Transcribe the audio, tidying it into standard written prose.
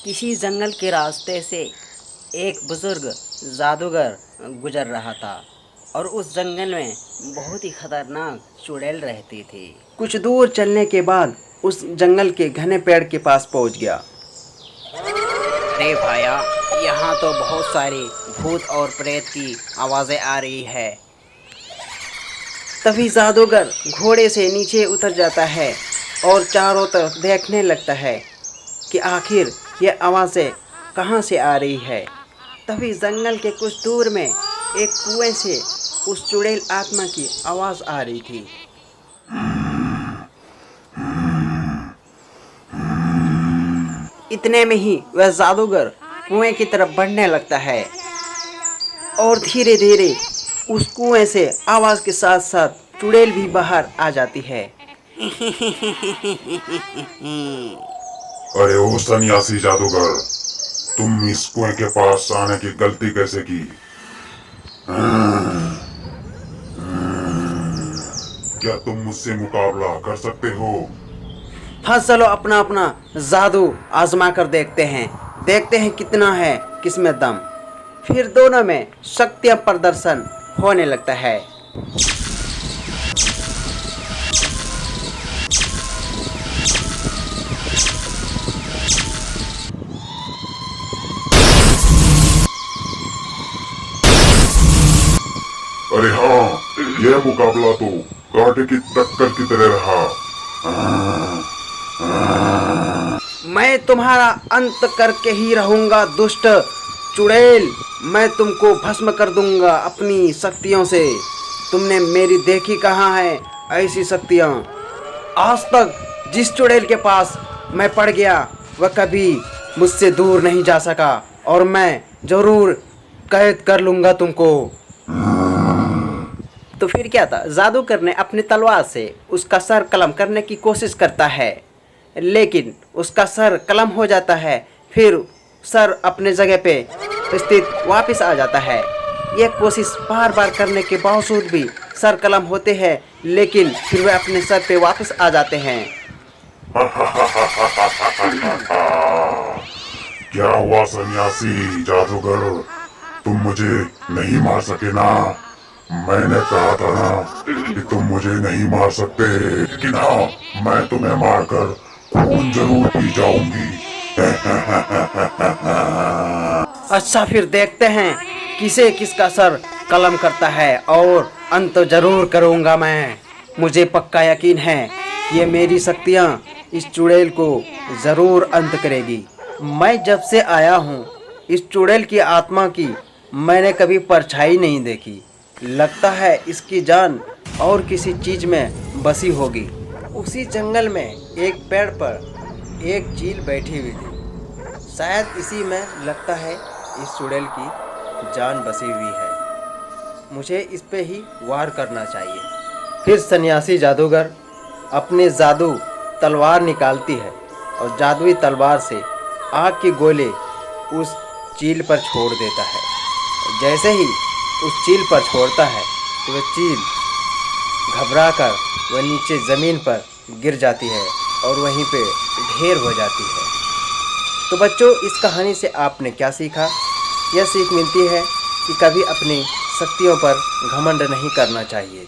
किसी जंगल के रास्ते से एक बुजुर्ग जादूगर गुजर रहा था और उस जंगल में बहुत ही खतरनाक चुड़ैल रहती थी। कुछ दूर चलने के बाद उस जंगल के घने पेड़ के पास पहुंच गया। अरे भाया, यहाँ तो बहुत सारी भूत और प्रेत की आवाज़ें आ रही है। तभी जादूगर घोड़े से नीचे उतर जाता है और चारों तरफ देखने लगता है कि आखिर ये आवाज़ें कहाँ से आ रही है। तभी जंगल के कुछ दूर में एक कुएं से उस चुड़ैल आत्मा की आवाज़ आ रही थी। इतने में ही वह जादूगर कुएं की तरफ बढ़ने लगता है और धीरे धीरे उस कुएं से आवाज़ के साथ साथ चुड़ैल भी बाहर आ जाती है। अरे ओ सन्यासी जादूगर, तुम इस कुएं के पास आने की गलती कैसे की? क्या तुम मुझसे मुकाबला कर सकते हो? हाँ, चलो अपना अपना जादू आजमा कर देखते हैं कितना है किसमें दम। फिर दोनों में शक्तियाँ प्रदर्शन होने लगता है। अरे हाँ, यह मुकाबला तो कांटे की टक्कर की तरह रहा। मैं तुम्हारा अंत करके ही रहूंगा दुष्ट चुड़ैल। मैं तुमको भस्म कर दूंगा अपनी शक्तियों से। तुमने मेरी देखी कहाँ है ऐसी शक्तियाँ? आज तक जिस चुड़ैल के पास मैं पड़ गया वह कभी मुझसे दूर नहीं जा सका और मैं जरूर कैद कर लूंगा तुमको। तो फिर क्या था, जादूगर ने अपनी तलवार से उसका सर कलम करने की कोशिश करता है, लेकिन उसका सर कलम हो जाता है। फिर सर अपने जगह पे स्थित वापस आ जाता है। यह कोशिश बार बार करने के बावजूद भी सर कलम होते हैं, लेकिन फिर वे अपने सर पे वापस आ जाते हैं। क्या हुआ सन्यासी जादूगर, तुम मुझे नहीं मार सके ना? मैंने कहा था ना कि तुम मुझे नहीं मार सकते, लेकिन हाँ, मैं तुम्हें मारकर खून जरूर पी जाऊंगी। अच्छा, फिर देखते हैं किसे किसका सर कलम करता है और अंत जरूर करूंगा मैं। मुझे पक्का यकीन है ये मेरी शक्तियाँ इस चुड़ैल को ज़रूर अंत करेगी। मैं जब से आया हूँ इस चुड़ैल की आत्मा की मैंने कभी परछाई नहीं देखी। लगता है इसकी जान और किसी चीज़ में बसी होगी। उसी जंगल में एक पेड़ पर एक चील बैठी हुई थी। शायद इसी में लगता है इस चुड़ैल की जान बसी हुई है। मुझे इस पे ही वार करना चाहिए। फिर सन्यासी जादूगर अपने जादू तलवार निकालती है और जादुई तलवार से आग के गोले उस चील पर छोड़ देता है। जैसे ही उस चील पर छोड़ता है तो वह चील घबराकर वह नीचे ज़मीन पर गिर जाती है और वहीं पे ढेर हो जाती है। तो बच्चों, इस कहानी से आपने क्या सीखा? यह सीख मिलती है कि कभी अपनी शक्तियों पर घमंड नहीं करना चाहिए।